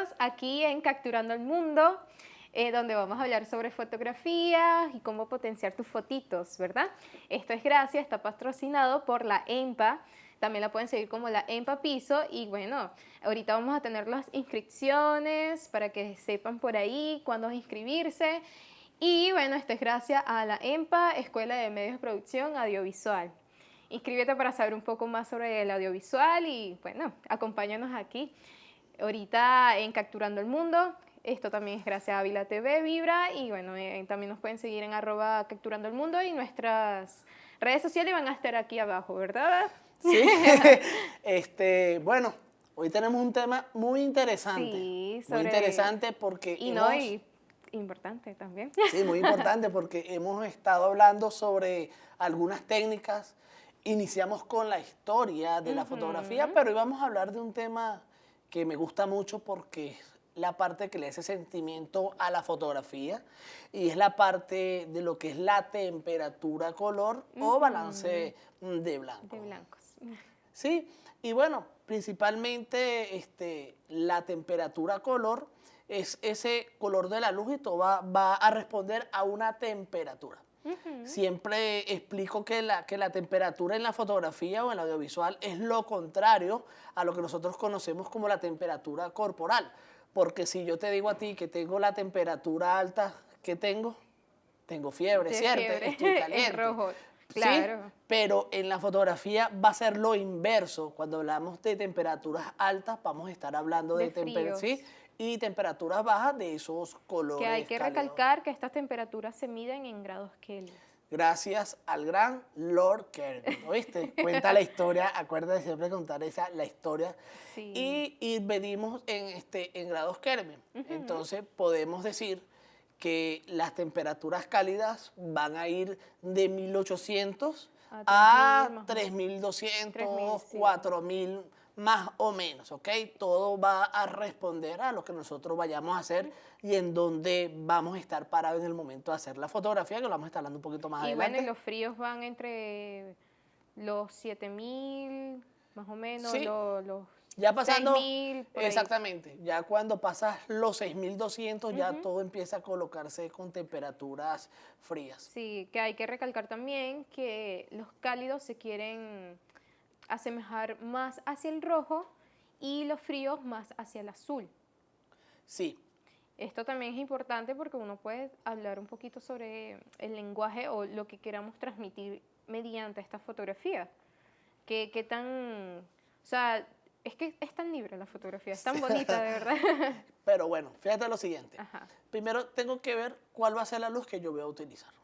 nosotros aquí en Capturando el Mundo, donde vamos a hablar sobre fotografía y cómo potenciar tus fotitos, ¿verdad? Esto es gracias, está patrocinado por la EMPA. También la pueden seguir como la EMPA Piso. Y bueno, ahorita vamos a tener las inscripciones para que sepan por ahí cuándo inscribirse. Y bueno, esto es gracias a la EMPA, Escuela de Medios de Producción Audiovisual. Inscríbete para saber un poco más sobre el audiovisual y bueno, acompáñanos aquí. Ahorita en Capturando el Mundo, esto también es gracias a Ávila TV, Vibra, y bueno, también nos pueden seguir en @Capturando el Mundo y nuestras redes sociales van a estar aquí abajo, ¿verdad? Sí, bueno, hoy tenemos un tema muy interesante. Sí, Muy interesante porque y no, y importante también. Sí, muy importante porque hemos estado hablando sobre algunas técnicas. Iniciamos con la historia de la fotografía, pero hoy vamos a hablar de un tema que me gusta mucho porque es la parte que le hace sentimiento a la fotografía y es la parte de lo que es la temperatura color o balance de blanco. De blancos. Sí, y bueno, principalmente la temperatura color es ese color de la luz y todo va a responder a una temperatura. Siempre explico que la temperatura en la fotografía o en el audiovisual es lo contrario a lo que nosotros conocemos como la temperatura corporal. Porque si yo te digo a ti que tengo la temperatura alta, ¿qué tengo? Tengo fiebre, De ¿cierto? fiebre, Estoy caliente. es rojo, Sí, claro. pero en la fotografía va a ser lo inverso. Cuando hablamos de temperaturas altas, vamos a estar hablando De de temperaturas, fríos. ¿sí? Y temperaturas bajas de esos colores Que hay que cálidos. recalcar que estas temperaturas se miden en grados Kelvin. Gracias al gran Lord Kelvin, ¿oíste? Cuenta la historia, acuérdate siempre contar la historia. Sí. Y medimos en grados Kelvin. Entonces podemos decir que las temperaturas cálidas van a ir de 1800 a 3200, 3000, sí. 4000 más o menos, ¿ok? Todo va a responder a lo que nosotros vayamos a hacer y en donde vamos a estar parados en el momento de hacer la fotografía, que lo vamos a estar hablando un poquito más Y adelante. bueno, y los fríos van entre los 7000, más o menos, Sí, los ya pasando, 6000, por ahí. exactamente, ya cuando pasas los 6200 ya todo empieza a colocarse con temperaturas frías. Sí, que hay que recalcar también que los cálidos se quieren asemejar más hacia el rojo y los fríos más hacia el azul. Sí. Esto también es importante porque uno puede hablar un poquito sobre el lenguaje o lo que queramos transmitir mediante esta fotografía. ¿Qué tan...? O sea, es que es tan libre la fotografía, es tan bonita, de verdad. Pero bueno, fíjate lo siguiente. Ajá. Primero tengo que ver cuál va a ser la luz que yo voy a utilizar.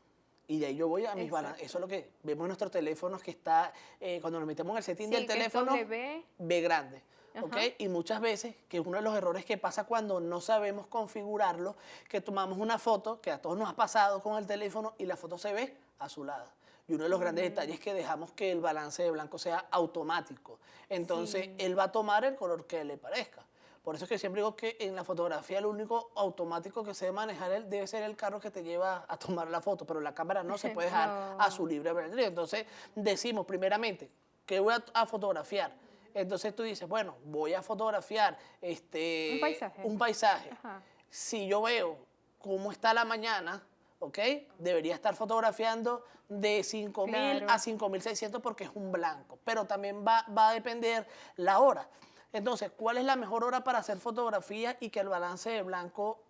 Y de ahí yo voy a mis Exacto. balances. Eso es lo que vemos en nuestros teléfonos, que está, cuando nos metemos en el setting Sí, del que es teléfono, W. ve grande. ¿Ok? Ajá. Y muchas veces, que es uno de los errores que pasa cuando no sabemos configurarlo, que tomamos una foto, que a todos nos ha pasado con el teléfono, y la foto se ve azulada. Y uno de los grandes detalles es que dejamos que el balance de blanco sea automático. Entonces, él va a tomar el color que le parezca. Por eso es que siempre digo que en la fotografía lo único automático que se debe manejar debe ser el carro que te lleva a tomar la foto, pero la cámara no se puede dejar a su libre albedrío. Entonces decimos primeramente que voy a fotografiar. Entonces tú dices, bueno, voy a fotografiar Un paisaje. un paisaje. Ajá. Si yo veo cómo está la mañana, ¿ok? Debería estar fotografiando de 5000 a 5600 porque es un blanco, pero también va a depender la hora. Entonces, ¿cuál es la mejor hora para hacer fotografía y que el balance de blanco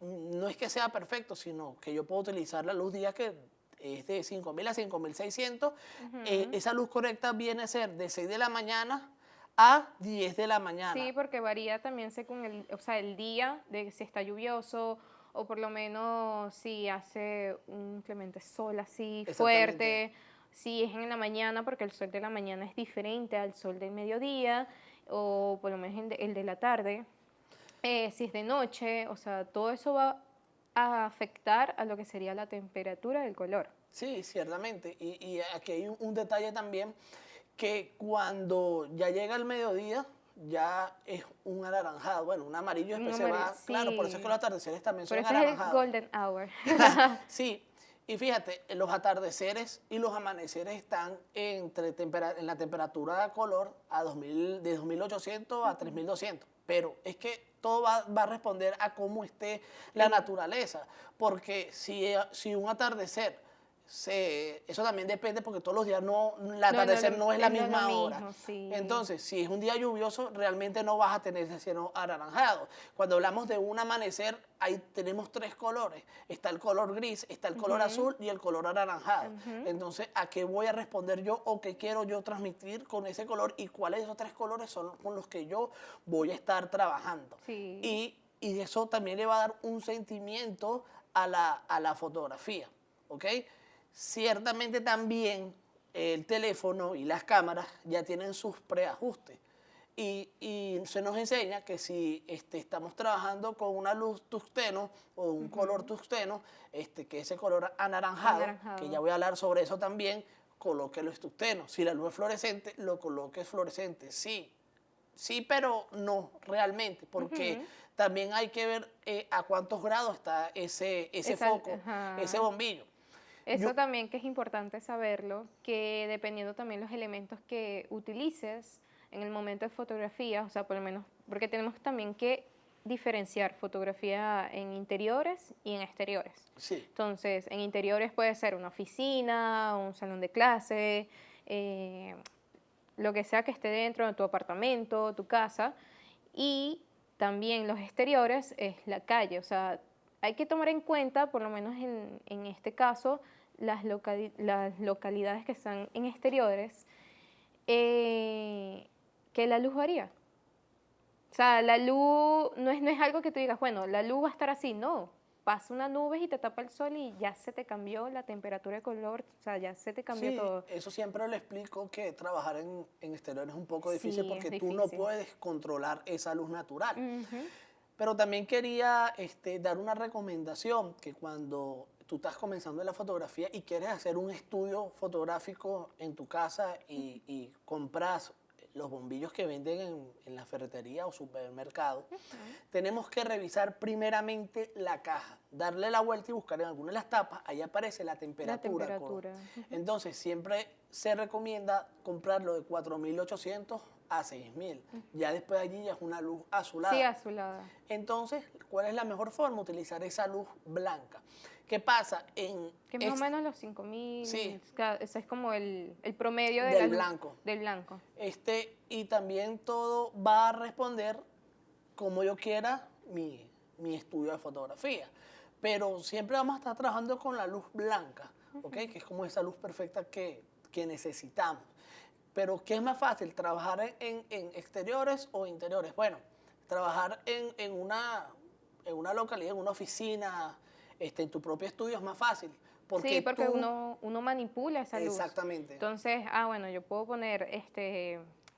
no es que sea perfecto, sino que yo puedo utilizar la luz día que es de 5000 a 5600? Esa luz correcta viene a ser de 6 de la mañana a 10 de la mañana. Sí, porque varía también según el día, de si está lluvioso o por lo menos si hace un clemente sol así fuerte, si es en la mañana, porque el sol de la mañana es diferente al sol del mediodía o por lo menos el de la tarde, si es de noche, o sea, todo eso va a afectar a lo que sería la temperatura del color. Sí, ciertamente. Y aquí hay un detalle también, que cuando ya llega el mediodía, ya es un anaranjado, bueno, un amarillo después se va, claro, por eso es que los atardeceres también son anaranjados. Por eso es el golden hour. Sí, y fíjate, los atardeceres y los amaneceres están en la temperatura de color de 2800 a 3200. pero es que todo va a responder a cómo esté la naturaleza, porque si un atardecer, eso también depende porque todos los días el atardecer no es la misma hora. Mismo, sí. Entonces, si es un día lluvioso, realmente no vas a tener ese cielo anaranjado. Cuando hablamos de un amanecer, ahí tenemos tres colores. Está el color gris, está el color azul y el color anaranjado. Entonces, ¿a qué voy a responder yo o qué quiero yo transmitir con ese color y cuáles de esos tres colores son con los que yo voy a estar trabajando? Sí. Y eso también le va a dar un sentimiento a la fotografía, ¿ok? Ciertamente también el teléfono y las cámaras ya tienen sus preajustes y se nos enseña que si estamos trabajando con una luz tungsteno o un color tungsteno, que ese color anaranjado, que ya voy a hablar sobre eso también, colóquelo en tungsteno. Si la luz es fluorescente, lo coloque fluorescente. Sí, sí, pero no realmente, porque también hay que ver a cuántos grados está ese foco, ese bombillo. Eso también que es importante saberlo, que dependiendo también los elementos que utilices en el momento de fotografía, o sea, por lo menos, porque tenemos también que diferenciar fotografía en interiores y en exteriores. Sí. Entonces, en interiores puede ser una oficina, un salón de clase, lo que sea que esté dentro de tu apartamento, tu casa, y también los exteriores es la calle, o sea, hay que tomar en cuenta, por lo menos en este caso, las localidades que están en exteriores, que la luz varía. O sea, la luz no es algo que tú digas, bueno, la luz va a estar así, no. Pasa una nube y te tapa el sol y ya se te cambió la temperatura de color, o sea, ya se te cambió todo. Eso siempre le explico que trabajar en exterior es un poco difícil Sí, porque es tú no difícil. puedes controlar esa luz natural. Pero también quería dar una recomendación, que cuando tú estás comenzando en la fotografía y quieres hacer un estudio fotográfico en tu casa y compras los bombillos que venden en la ferretería o supermercado, tenemos que revisar primeramente la caja, darle la vuelta y buscar en alguna de las tapas, ahí aparece la temperatura. Entonces, siempre se recomienda comprarlo de 4.800 a 6.000. Ya después allí ya es una luz azulada. Sí, azulada. Entonces, ¿cuál es la mejor forma? Utilizar esa luz blanca. ¿Qué pasa? Que más o menos los 5.000, sí, ese es como el promedio de del blanco. Del blanco. Y también todo va a responder como yo quiera mi estudio de fotografía. Pero siempre vamos a estar trabajando con la luz blanca, ¿ok? Que es como esa luz perfecta que necesitamos. Pero ¿qué es más fácil? ¿Trabajar en exteriores o interiores? Bueno, trabajar en una localidad, en una oficina, en tu propio estudio es más fácil. Sí, porque uno manipula esa luz. Exactamente. Entonces, bueno, yo puedo poner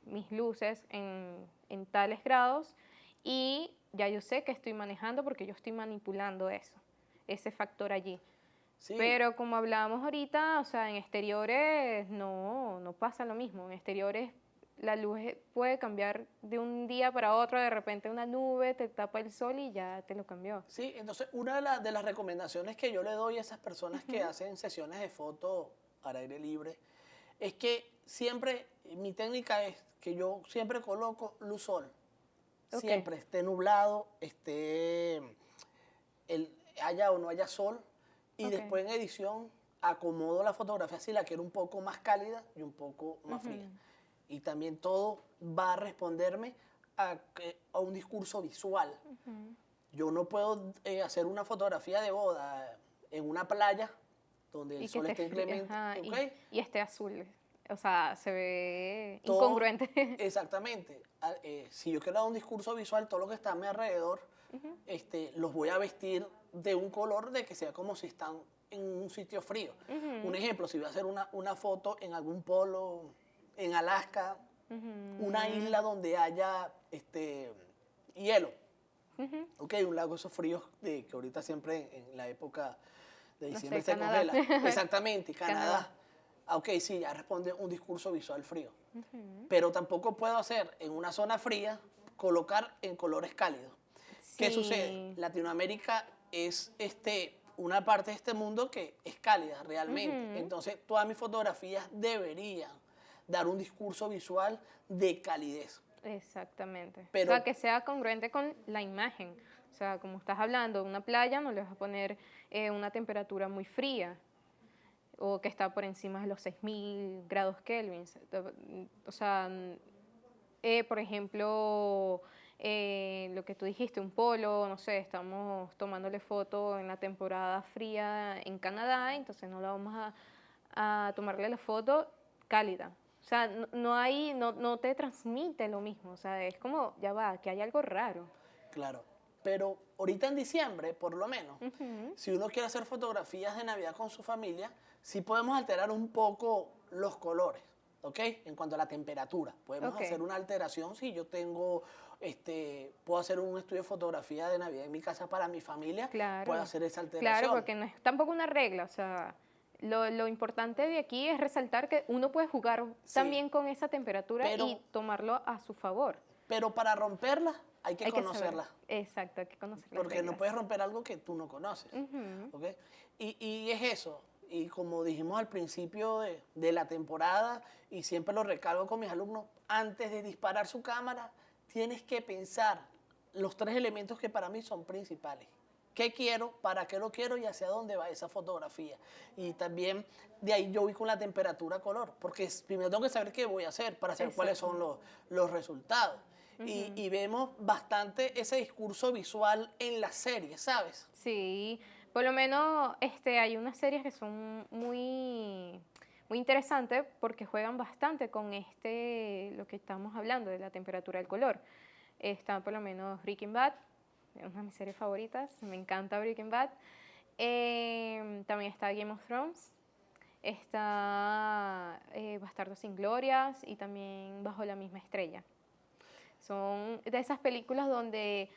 mis luces en tales grados y ya yo sé que estoy manejando porque yo estoy manipulando eso, ese factor allí. Sí. Pero como hablábamos ahorita, o sea, en exteriores no pasa lo mismo. En exteriores la luz puede cambiar de un día para otro, de repente una nube te tapa el sol y ya te lo cambió. Sí, entonces una de las recomendaciones que yo le doy a esas personas que hacen sesiones de foto al aire libre es que siempre, mi técnica es que yo siempre coloco luz sol. Siempre, esté nublado, haya o no haya sol. Y después en edición acomodo la fotografía si la quiero un poco más cálida y un poco más fría. Y también todo va a responderme a un discurso visual. Yo no puedo hacer una fotografía de boda en una playa donde el sol esté inclemente. Y esté azul. O sea, se ve incongruente. Exactamente. Si yo quiero dar un discurso visual, todo lo que está a mi alrededor, los voy a vestir de un color de que sea como si están en un sitio frío. Un ejemplo, si voy a hacer una foto en algún polo, en Alaska, una isla donde haya hielo. Un lago esos fríos que ahorita siempre en la época de diciembre se congela. Exactamente, Canadá. Sí, ya responde un discurso visual frío. Pero tampoco puedo hacer en una zona fría, colocar en colores cálidos. Sí. ¿Qué sucede? Latinoamérica es una parte de este mundo que es cálida realmente. Entonces, todas mis fotografías deberían dar un discurso visual de calidez. Exactamente. Pero O sea, que sea congruente con la imagen. O sea, como estás hablando de una playa, no le vas a poner una temperatura muy fría o que está por encima de los 6000 grados Kelvin. O sea, por ejemplo, lo que tú dijiste, un polo, no sé, estamos tomándole foto en la temporada fría en Canadá, entonces no la vamos a tomarle la foto cálida. O sea, no te transmite lo mismo, o sea, es como, ya va, que hay algo raro. claro, pero ahorita en diciembre, por lo menos, Ujú. si uno quiere hacer fotografías de Navidad con su familia, sí podemos alterar un poco los colores, ¿ok? En cuanto a la temperatura, podemos Ok, hacer una alteración. Si yo tengo, puedo hacer un estudio de fotografía de Navidad en mi casa para mi familia, puedo claro, hacer esa claro, alteración. porque no es tampoco una regla, o sea, lo importante de aquí es resaltar que uno puede jugar Sí, también con esa temperatura y pero, tomarlo a su favor. pero para romperla hay que Hay que saber, conocerla. exacto, hay que conocer las Porque no reglas. puedes romper algo que tú no conoces. Ujú. ¿Ok? Y es eso. Y como dijimos al principio de la temporada, y siempre lo recalco con mis alumnos, antes de disparar su cámara, tienes que pensar los tres elementos que para mí son principales. ¿Qué quiero? ¿Para qué lo quiero? Y hacia dónde va esa fotografía. Y también de ahí yo voy con la temperatura color, porque primero tengo que saber qué voy a hacer para saber cuáles son Exactamente. los resultados. Ujú. Y vemos bastante ese discurso visual en la serie, ¿sabes? Sí, por lo menos hay unas series que son muy interesantes porque juegan bastante con lo que estamos hablando de la temperatura del color. Está por lo menos Breaking Bad, es una de mis series favoritas, me encanta Breaking Bad. También está Game of Thrones, está Bastardos sin Glorias y también Bajo la misma estrella. Son de esas películas donde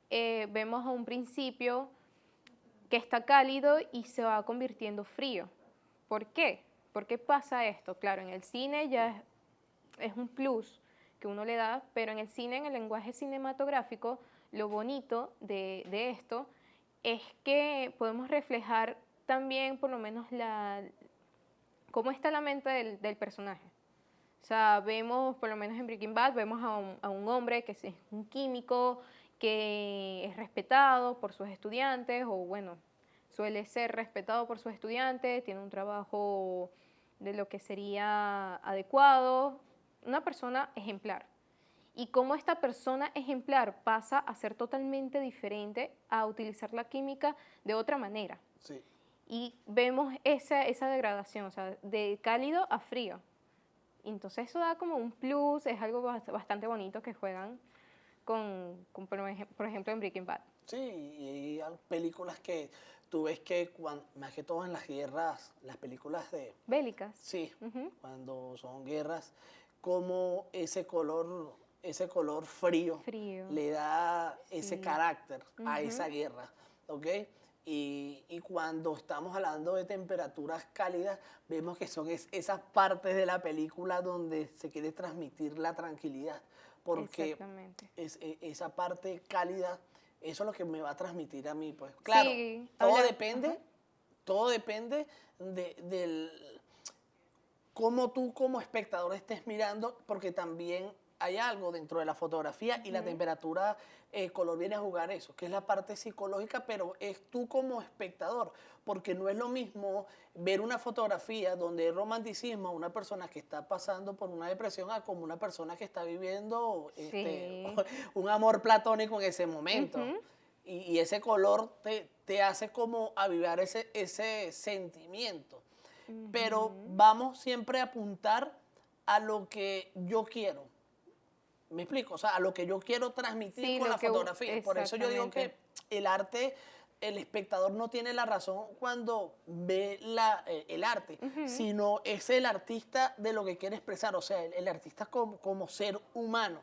vemos a un principio que está cálido y se va convirtiendo frío. ¿Por qué? ¿Por qué pasa esto? Claro, en el cine ya es un plus que uno le da, pero en el cine, en el lenguaje cinematográfico, lo bonito de esto es que podemos reflejar también por lo menos cómo está la mente del personaje. O sea, vemos, por lo menos en Breaking Bad, vemos a un hombre que es un químico, que es respetado por sus estudiantes, o bueno, suele ser respetado por sus estudiantes, tiene un trabajo de lo que sería adecuado, una persona ejemplar. Y cómo esta persona ejemplar pasa a ser totalmente diferente a utilizar la química de otra manera. Sí. Y vemos esa degradación, o sea, de cálido a frío. Y entonces eso da como un plus, es algo bastante bonito que juegan con por ejemplo, en Breaking Bad. Sí, y hay películas que tú ves que, más que todo en las guerras, las películas de, Bélicas. sí, Ujú. cuando son guerras, como ese color frío Frío, le da ese sí. carácter a Ujú. esa guerra, ¿ok? Y cuando estamos hablando de temperaturas cálidas, vemos que son esas partes de la película donde se quiere transmitir la tranquilidad, porque Exactamente. esa parte cálida, eso es lo que me va a transmitir a mí, pues. Claro, Sí, todo habla. Ajá. depende, todo depende del cómo tú como espectador estés mirando, porque también hay algo dentro de la fotografía y la Ujú. temperatura color viene a jugar eso, que es la parte psicológica, pero es tú como espectador, porque no es lo mismo ver una fotografía donde hay romanticismo a una persona que está pasando por una depresión a como una persona que está viviendo Sí. un amor platónico en ese momento. Ujú. Y ese color te hace como avivar ese sentimiento, pero Ujú. vamos siempre a apuntar a lo que yo quiero. ¿Me explico? O sea, a lo que yo quiero transmitir Sí, con la fotografía. Por eso yo digo exactamente. que el arte, el espectador no tiene la razón cuando ve el arte, Ujú. sino es el artista de lo que quiere expresar, o sea, el artista como ser humano.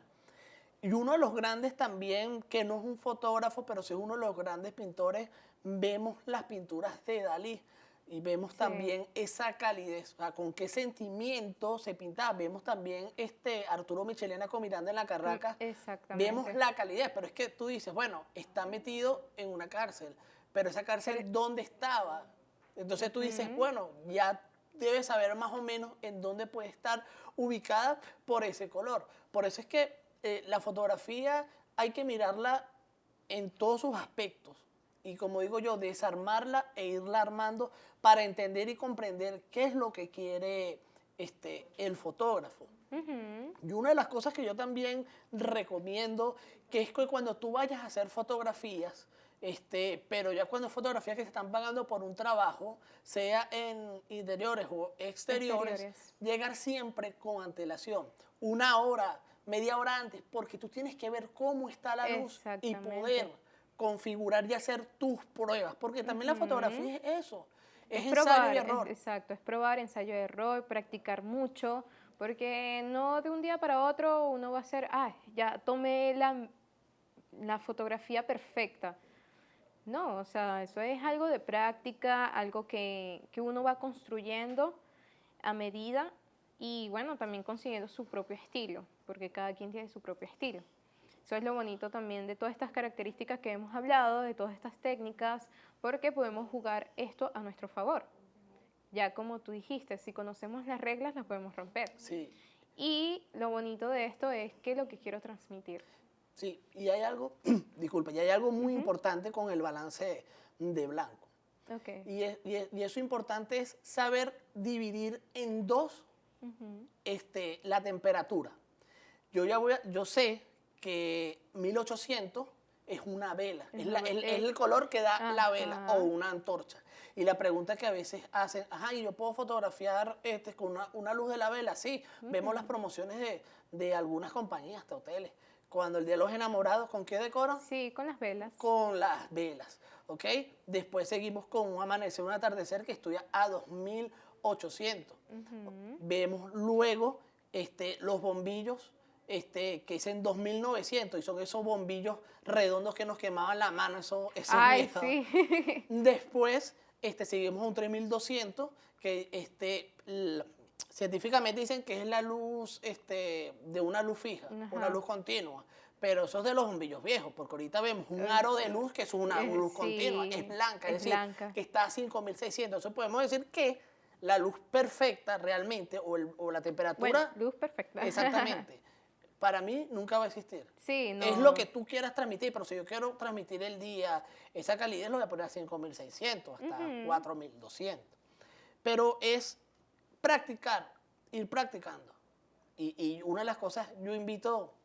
Y uno de los grandes también, que no es un fotógrafo, pero sí es uno de los grandes pintores, vemos las pinturas de Dalí y vemos Sí. también esa calidez, o sea, con qué sentimiento se pintaba. Vemos también Arturo Michelena con Miranda en la Carraca, vemos Exactamente. la calidez, pero es que tú dices, bueno, está metido en una cárcel, pero esa Pero, cárcel, ¿dónde estaba? Entonces tú dices, ujú. bueno, ya debes saber más o menos en dónde puede estar ubicada por ese color. Por eso es que la fotografía hay que mirarla en todos sus aspectos. Y como digo yo, desarmarla e irla armando para entender y comprender qué es lo que quiere el fotógrafo. Ujú. Y una de las cosas que yo también recomiendo, que es que cuando tú vayas a hacer fotografías, pero ya cuando fotografías que te están pagando por un trabajo, sea en interiores o exteriores, Exteriores. llegar siempre con antelación, una hora, media hora antes, porque tú tienes que ver cómo está la luz y poder Exactamente. configurar y hacer tus pruebas, porque también la Ujú. fotografía es eso, es Es ensayo y probar, error. exacto, es probar, ensayo, error, practicar mucho, porque no de un día para otro uno va a hacer, ah, ya tomé la fotografía perfecta. No, o sea, eso es algo de práctica, algo que uno va construyendo a medida y bueno, también consiguiendo su propio estilo, porque cada quien tiene su propio estilo. Eso es lo bonito también de todas estas características que hemos hablado, de todas estas técnicas, porque podemos jugar esto a nuestro favor. Ya como tú dijiste, si conocemos las reglas, las podemos romper. Sí, Y lo bonito de esto es que lo que quiero transmitir. sí, y hay algo, disculpa, y hay algo muy Ujú. importante con el balance de blanco. Ok. Y eso importante es saber dividir en dos Ujú. la temperatura. Yo sé que 1800 es una vela, Es es el color que da la vela o ajá. una antorcha. Y la pregunta que a veces hacen, ajá, ¿y yo puedo fotografiar con una luz de la vela? Sí, vemos las Ujú. promociones de algunas compañías, de hoteles. Cuando el Día de los Enamorados, ¿con qué decoran? Sí, con las velas. Con las velas, ¿ok? Después seguimos con un amanecer, un atardecer que estudia a 2800. Ujú. Vemos luego los bombillos que es en 2900 y son esos bombillos redondos que nos quemaban la mano, esos Ay, viejos. sí. Después seguimos a un 3200 que científicamente dicen que es la luz de una luz fija, una Ajá. luz continua. Pero eso es de los bombillos viejos, porque ahorita vemos un aro de luz que es una luz continua, es Sí, blanca, es es decir, blanca. que está a 5600. Entonces podemos decir que la luz perfecta realmente, o la Bueno, temperatura, luz perfecta. exactamente, para mí nunca va a existir. Sí, Es lo que no. tú quieras transmitir, pero si yo quiero transmitir el día, esa calidez lo voy a poner a 5600 hasta Ujú. 4200. Pero es practicar, ir practicando. Y una de las cosas,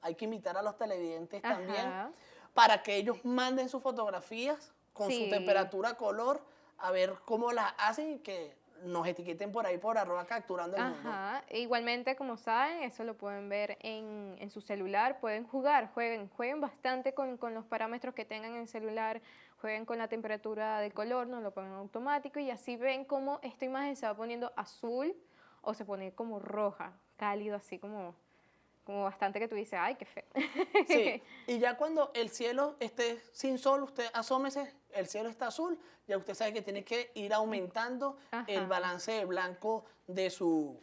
hay que invitar a los televidentes también Ajá. para que ellos manden sus fotografías con su Sí. temperatura, color, a ver cómo las hacen y que nos etiqueten por ahí por @capturando el mundo. Ajá, e igualmente como saben, eso lo pueden ver en su celular, pueden jugar, jueguen bastante con los parámetros que tengan en el celular, jueguen con la temperatura de color, no lo pongan automático y así ven cómo esta imagen se va poniendo azul o se pone como roja, cálido, así como bastante que tú dices, ay, qué feo. Sí, y ya cuando el cielo esté sin sol, usted asómese, el cielo está azul, ya usted sabe que tiene que ir aumentando el Ajá, balance de blanco de su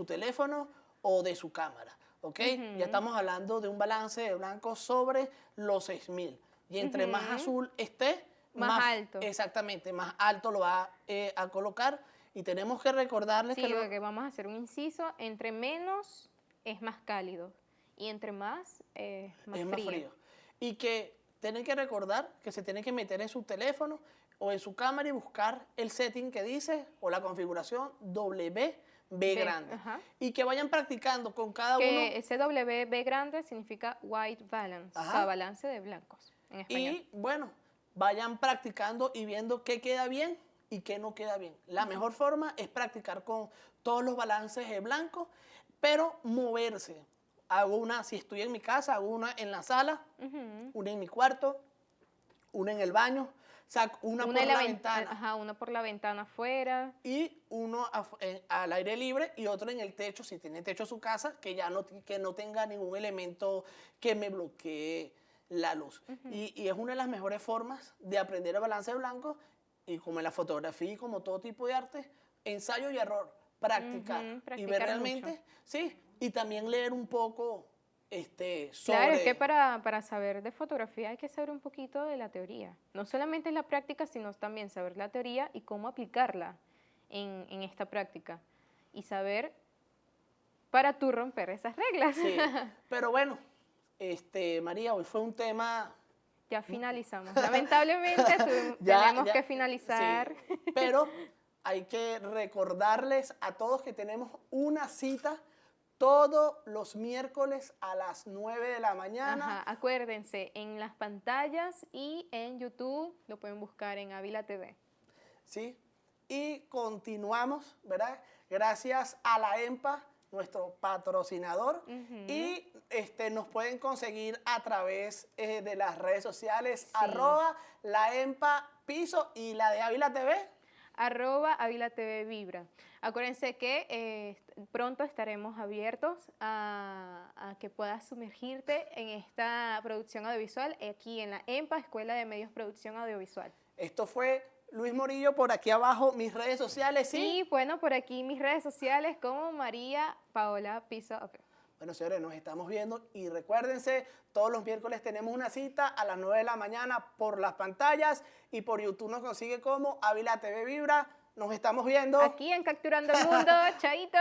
teléfono o de su cámara, ¿ok? Ya ujú, estamos hablando de un balance de blanco sobre los 6000. Y entre más ujú, azul esté, más alto. exactamente, más alto lo va a colocar. Y tenemos que recordarles que Sí, porque vamos a hacer un inciso, entre menos es más cálido y entre más es más es más frío. frío. Y que tienen que recordar que se tienen que meter en su teléfono o en su cámara y buscar el setting que dice o la configuración WB grande. Ajá. Y que vayan practicando con cada uno. Que ese WB grande significa white balance, o sea, Ajá. balance de blancos en español. Y bueno, vayan practicando y viendo qué queda bien y qué no queda bien. La mejor forma es practicar con todos los balances de blanco, pero moverse. Hago una, si estoy en mi casa, hago una en la sala, Ujú. una en mi cuarto, una en el baño, saco una Una, por la ventana ajá, una por la ventana afuera. y uno al aire libre y otro en el techo, si tiene techo su casa, que no tenga ningún elemento que me bloquee la luz. Ujú, Y es una de las mejores formas de aprender el balance blanco y como en la fotografía y como todo tipo de arte, ensayo y error, practicar ujú, y ver practicar mucho. realmente, sí, y también leer un poco Claro, es que sobre, para saber de fotografía hay que saber un poquito de la teoría. No solamente es la práctica, sino también saber la teoría y cómo aplicarla en esta práctica. Y saber para tú romper esas reglas. sí, pero bueno. María, hoy fue un tema... Ya finalizamos. Lamentablemente tenemos que finalizar. Sí, pero hay que recordarles a todos que tenemos una cita todos los miércoles a las 9 de la mañana. Ajá, acuérdense, en las pantallas y en YouTube lo pueden buscar en Ávila TV. ¿Sí? Y continuamos, ¿verdad? Gracias a la EMPA, nuestro patrocinador. Y nos pueden conseguir a través de las redes sociales, Sí. @la EMPA Piso y la de Ávila TV. @Ávila TV Vibra. Acuérdense que pronto estaremos abiertos a que puedas sumergirte en esta producción audiovisual aquí en la EMPA, Escuela de Medios Producción Audiovisual. Esto fue Luis Morillo, por aquí abajo mis redes sociales. Y bueno, por aquí mis redes sociales como María Paola Piso. Bueno, señores, nos estamos viendo y recuérdense, todos los miércoles tenemos una cita a las 9 de la mañana por las pantallas y por YouTube nos consigue como Ávila TV Vibra. Nos estamos viendo. Aquí en Capturando el Mundo. Chaito.